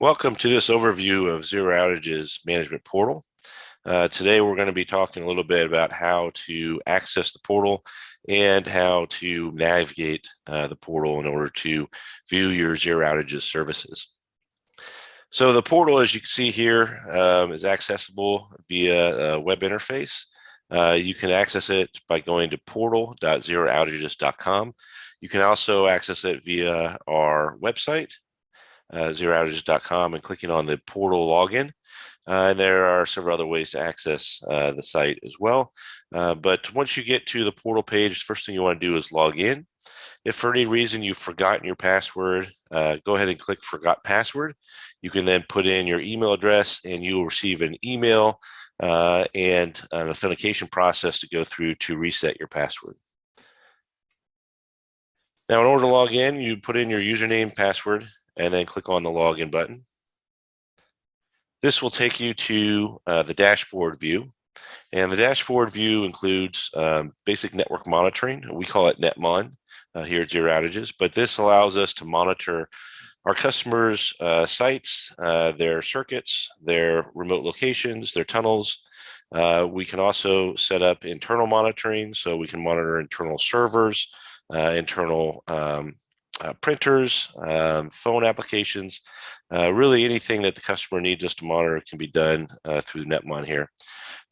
Welcome to this overview of ZeroOutages Management Portal. Today we're going to be talking a little bit about how to access the portal and how to navigate the portal in order to view your ZeroOutages services. So the portal, as you can see here, is accessible via a web interface. You can access it by going to portal.zerooutages.com. You can also access it via our website, ZeroOutages.com, and clicking on the portal login. And there are several other ways to access the site as well. But once you get to the portal page, the first thing you want to do is log in. If for any reason you've forgotten your password, go ahead and click Forgot Password. You can then put in your email address and you will receive an email and an authentication process to go through to reset your password. Now, in order to log in, you put in your username, password, and then click on the login button. This will take you to the dashboard view. And the dashboard view includes basic network monitoring. We call it NetMon here at ZeroOutages, but this allows us to monitor our customers' sites, their circuits, their remote locations, their tunnels. We can also set up internal monitoring, so we can monitor internal servers, internal printers, phone applications, really anything that the customer needs us to monitor can be done through NetMon here.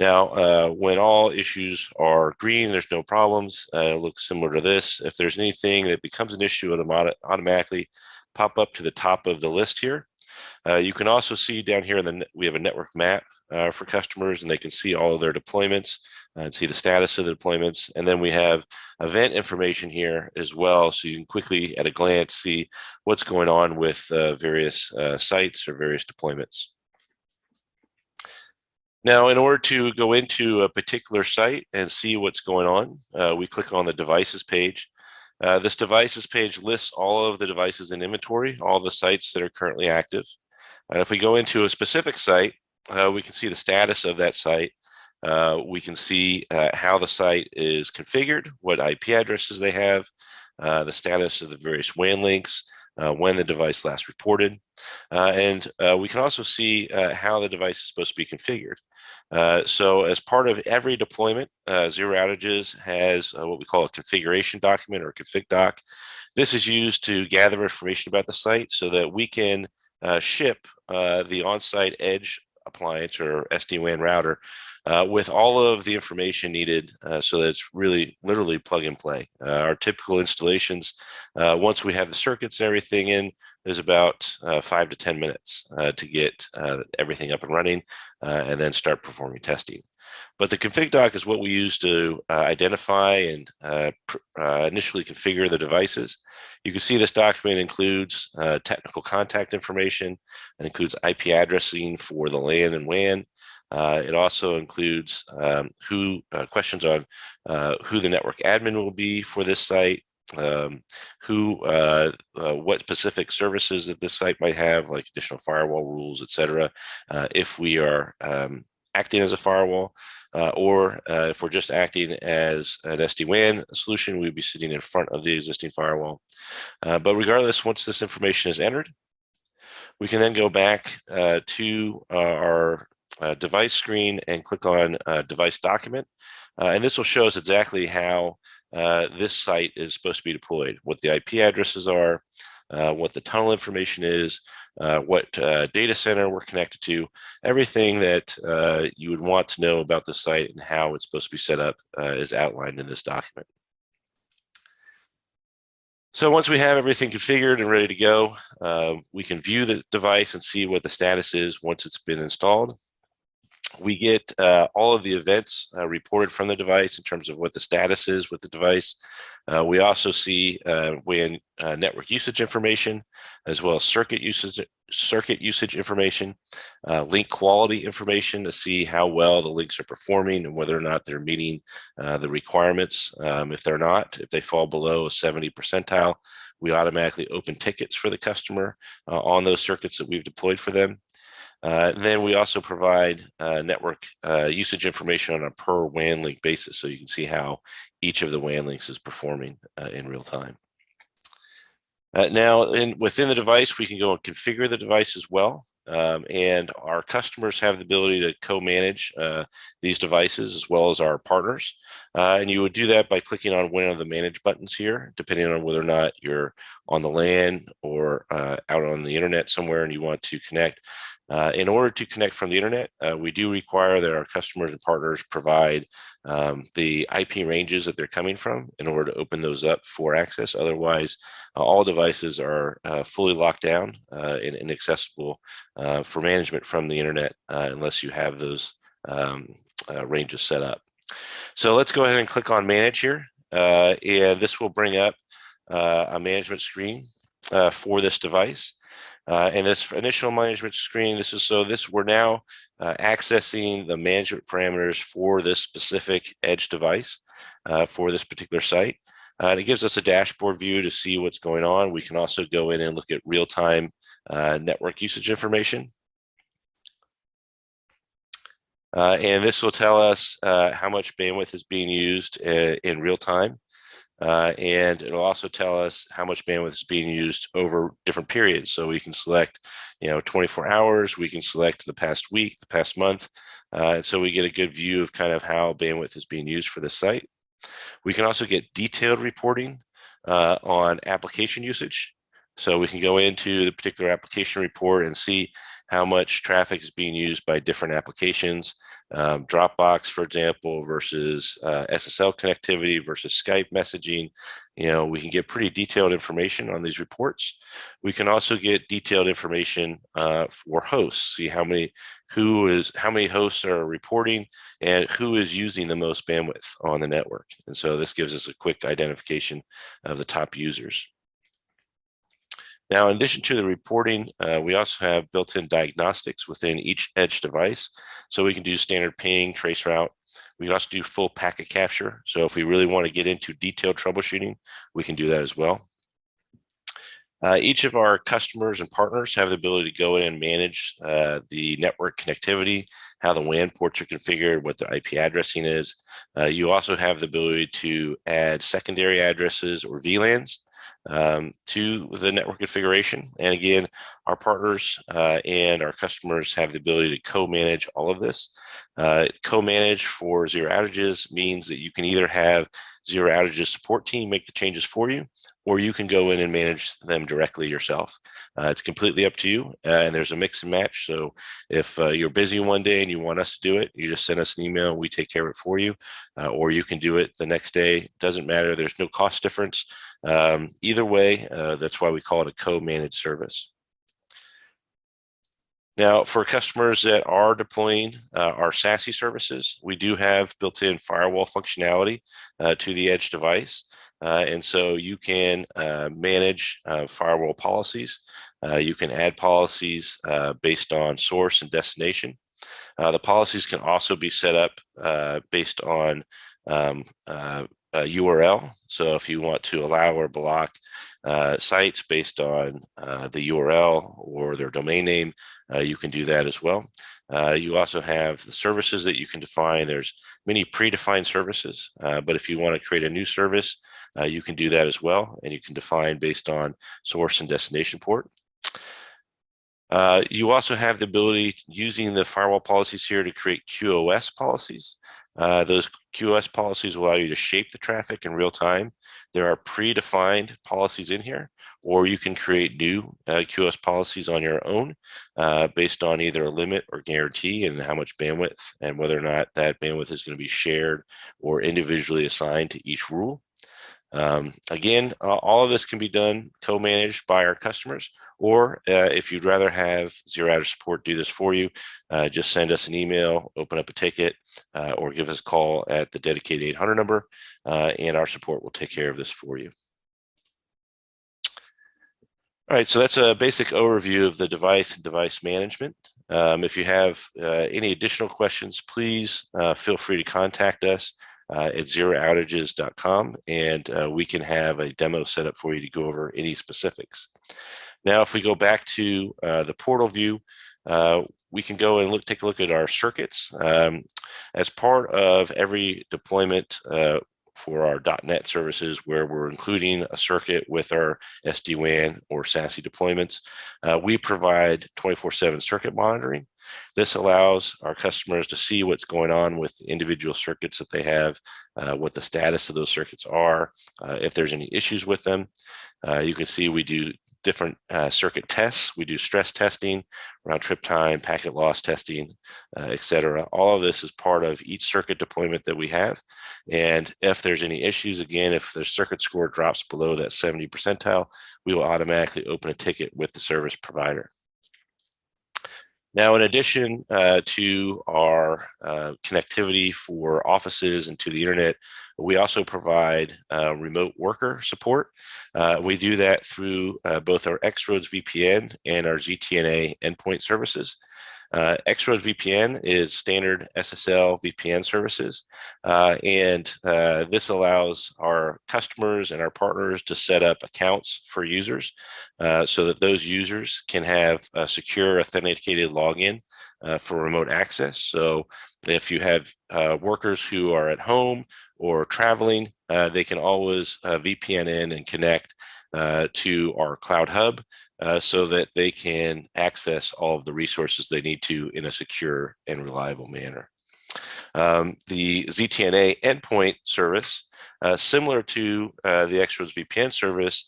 Now, when all issues are green, there's no problems. It looks similar to this. If there's anything that becomes an issue, it'll automatically pop up to the top of the list here. You can also see down here, we have a network map for customers, and they can see all of their deployments and see the status of the deployments. And then we have event information here as well, so you can quickly, at a glance, see what's going on with various sites or various deployments. Now, in order to go into a particular site and see what's going on, we click on the devices page. This devices page lists all of the devices in inventory, all the sites that are currently active. If we go into a specific site, we can see the status of that site. We can see how the site is configured, what IP addresses they have, the status of the various WAN links, when the device last reported. And we can also see how the device is supposed to be configured. So as part of every deployment, ZeroOutages has what we call a configuration document, or config doc. This is used to gather information about the site so that we can ship the on-site edge appliance or SD-WAN router with all of the information needed so that it's really literally plug and play. Our typical installations, once we have the circuits and everything in, is about 5 to 10 minutes to get everything up and running and then start performing testing. But the config doc is what we use to identify and initially configure the devices. You can see this document includes technical contact information. It includes IP addressing for the LAN and WAN. It also includes questions on who the network admin will be for this site, what specific services that this site might have, like additional firewall rules, etc. If we are acting as a firewall, or if we're just acting as an SD-WAN solution, we'd be sitting in front of the existing firewall. But regardless, once this information is entered, we can then go back to our device screen and click on device document. And this will show us exactly how this site is supposed to be deployed, what the IP addresses are, what the tunnel information is, what data center we're connected to, everything that you would want to know about the site and how it's supposed to be set up is outlined in this document. So once we have everything configured and ready to go, we can view the device and see what the status is once it's been installed. We get all of the events reported from the device in terms of what the status is with the device. We also see WAN network usage information, as well as circuit usage information, link quality information to see how well the links are performing and whether or not they're meeting the requirements. If they're not, if they fall below a 70 percentile, we automatically open tickets for the customer on those circuits that we've deployed for them. And then we also provide network usage information on a per WAN link basis, so you can see how each of the WAN links is performing in real time. Now, within the device, we can go and configure the device as well. And our customers have the ability to co-manage these devices as well as our partners. And you would do that by clicking on one of the manage buttons here, depending on whether or not you're on the LAN or out on the internet somewhere and you want to connect. In order to connect from the internet, we do require that our customers and partners provide the IP ranges that they're coming from in order to open those up for access. Otherwise, all devices are fully locked down and inaccessible for management from the internet unless you have those ranges set up. So let's go ahead and click on Manage here, and this will bring up a management screen for this device. And this initial management screen, we're now accessing the management parameters for this specific edge device for this particular site. And it gives us a dashboard view to see what's going on. We can also go in and look at real-time network usage information. And this will tell us how much bandwidth is being used in real time. And it'll also tell us how much bandwidth is being used over different periods. So we can select, 24 hours, we can select the past week, the past month. And so we get a good view of kind of how bandwidth is being used for the site. We can also get detailed reporting on application usage. So we can go into the particular application report and see how much traffic is being used by different applications, Dropbox, for example, versus SSL connectivity versus Skype messaging. We can get pretty detailed information on these reports. We can also get detailed information for hosts, see how many hosts are reporting and who is using the most bandwidth on the network. And so this gives us a quick identification of the top users. Now, in addition to the reporting, we also have built-in diagnostics within each edge device. So we can do standard ping, traceroute. We can also do full packet capture. So if we really want to get into detailed troubleshooting, we can do that as well. Each of our customers and partners have the ability to go in and manage the network connectivity, how the WAN ports are configured, what the IP addressing is. You also have the ability to add secondary addresses or VLANs to the network configuration. And again, our partners and our customers have the ability to co-manage all of this. Co-manage for ZeroOutages means that you can either have ZeroOutages support team make the changes for you, or you can go in and manage them directly yourself. It's completely up to you, and there's a mix and match. So if you're busy one day and you want us to do it, you just send us an email, we take care of it for you, or you can do it the next day. Doesn't matter, there's no cost difference. Either way, that's why we call it a co-managed service. Now, for customers that are deploying our SASE services, we do have built-in firewall functionality to the edge device. And so you can manage firewall policies. You can add policies based on source and destination. The policies can also be set up based on URL. So if you want to allow or block sites based on the URL or their domain name, you can do that as well. You also have the services that you can define. There's many predefined services, but if you want to create a new service, you can do that as well, and you can define based on source and destination port. You also have the ability, using the firewall policies here, to create QoS policies. Those QoS policies will allow you to shape the traffic in real time. There are predefined policies in here, or you can create new QoS policies on your own based on either a limit or guarantee and how much bandwidth and whether or not that bandwidth is going to be shared or individually assigned to each rule. Again, all of this can be done co-managed by our customers, or if you'd rather have ZeroOutages support do this for you, just send us an email, open up a ticket, or give us a call at the dedicated 800 number, and our support will take care of this for you. All right, so that's a basic overview of the device and device management. If you have any additional questions, please feel free to contact us at ZeroOutages.com, and we can have a demo set up for you to go over any specifics. Now, if we go back to the portal view, we can go and take a look at our circuits. As part of every deployment, for our .NET services, where we're including a circuit with our SD-WAN or SASE deployments. We provide 24/7 circuit monitoring. This allows our customers to see what's going on with individual circuits that they have, what the status of those circuits are, if there's any issues with them. You can see we do different circuit tests. We do stress testing, round trip time, packet loss testing, etc. All of this is part of each circuit deployment that we have. And if there's any issues, again, if the circuit score drops below that 70 percentile, we will automatically open a ticket with the service provider. Now, in addition to our connectivity for offices and to the internet, we also provide remote worker support. We do that through both our X-Roads VPN and our ZTNA endpoint services. X-Roads VPN is standard SSL VPN services, and this allows our customers and our partners to set up accounts for users so that those users can have a secure authenticated login for remote access. So if you have workers who are at home or traveling, they can always VPN in and connect to our cloud hub so that they can access all of the resources they need to in a secure and reliable manner. The ZTNA endpoint service, similar to the X-Roads VPN service,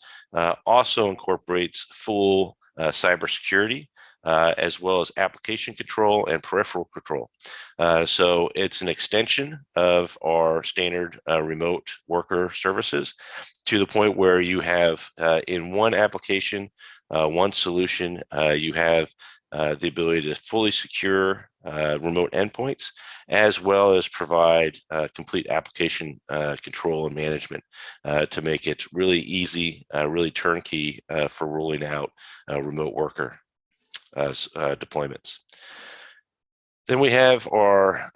also incorporates full cybersecurity, as well as application control and peripheral control. So it's an extension of our standard remote worker services, to the point where you have in one application, one solution, you have the ability to fully secure remote endpoints, as well as provide complete application control and management to make it really easy, really turnkey for rolling out remote worker deployments. Then we have our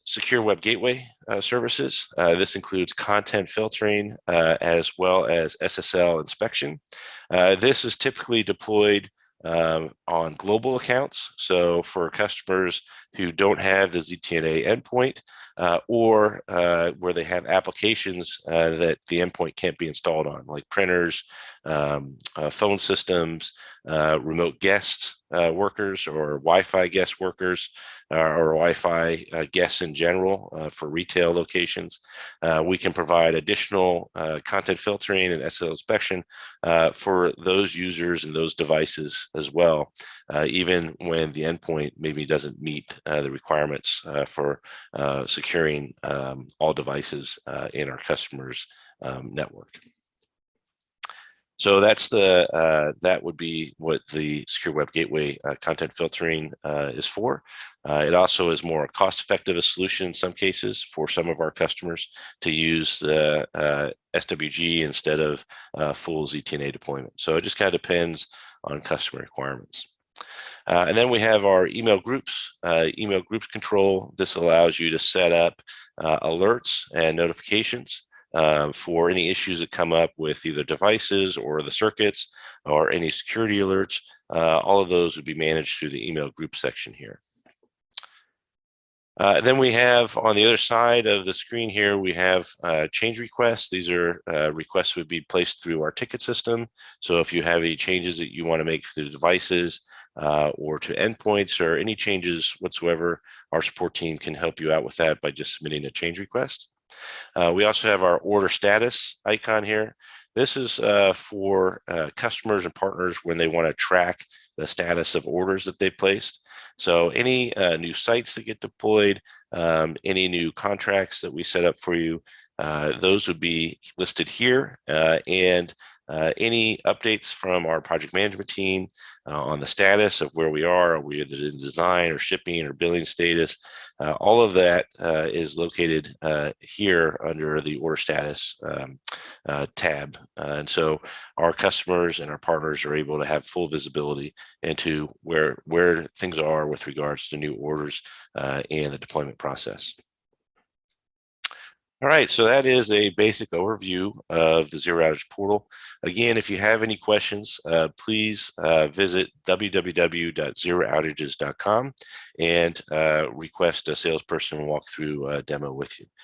secure web gateway services. This includes content filtering as well as SSL inspection. This is typically deployed on global accounts. So for customers who don't have the ZTNA endpoint or where they have applications that the endpoint can't be installed on, like printers, phone systems, remote guest workers, or Wi-Fi guest workers, or Wi-Fi guests in general for retail locations. We can provide additional content filtering and SSL inspection for those users and those devices as well, even when the endpoint maybe doesn't meet the requirements for securing all devices in our customers' network. So that's that would be what the secure web gateway content filtering is for. It also is more cost-effective a solution in some cases for some of our customers to use the SWG instead of full ZTNA deployment. So it just kind of depends on customer requirements. And then we have our email groups control. This allows you to set up alerts and notifications for any issues that come up with either devices or the circuits, or any security alerts. All of those would be managed through the email group section here. Then we have on the other side of the screen here, we have change requests. These are requests would be placed through our ticket system. So if you have any changes that you want to make to the devices or to endpoints, or any changes whatsoever, our support team can help you out with that by just submitting a change request. We also have our order status icon here. This is for customers and partners when they want to track the status of orders that they placed. So any new sites that get deployed, any new contracts that we set up for you, those would be listed here, and any updates from our project management team on the status of where we are we in design or shipping or billing status, all of that is located here under the order status tab. And so our customers and our partners are able to have full visibility into where things are with regards to new orders and the deployment process. All right, so that is a basic overview of the Zero Outage portal. Again, if you have any questions, please visit www.zerooutages.com and request a salesperson walk through a demo with you.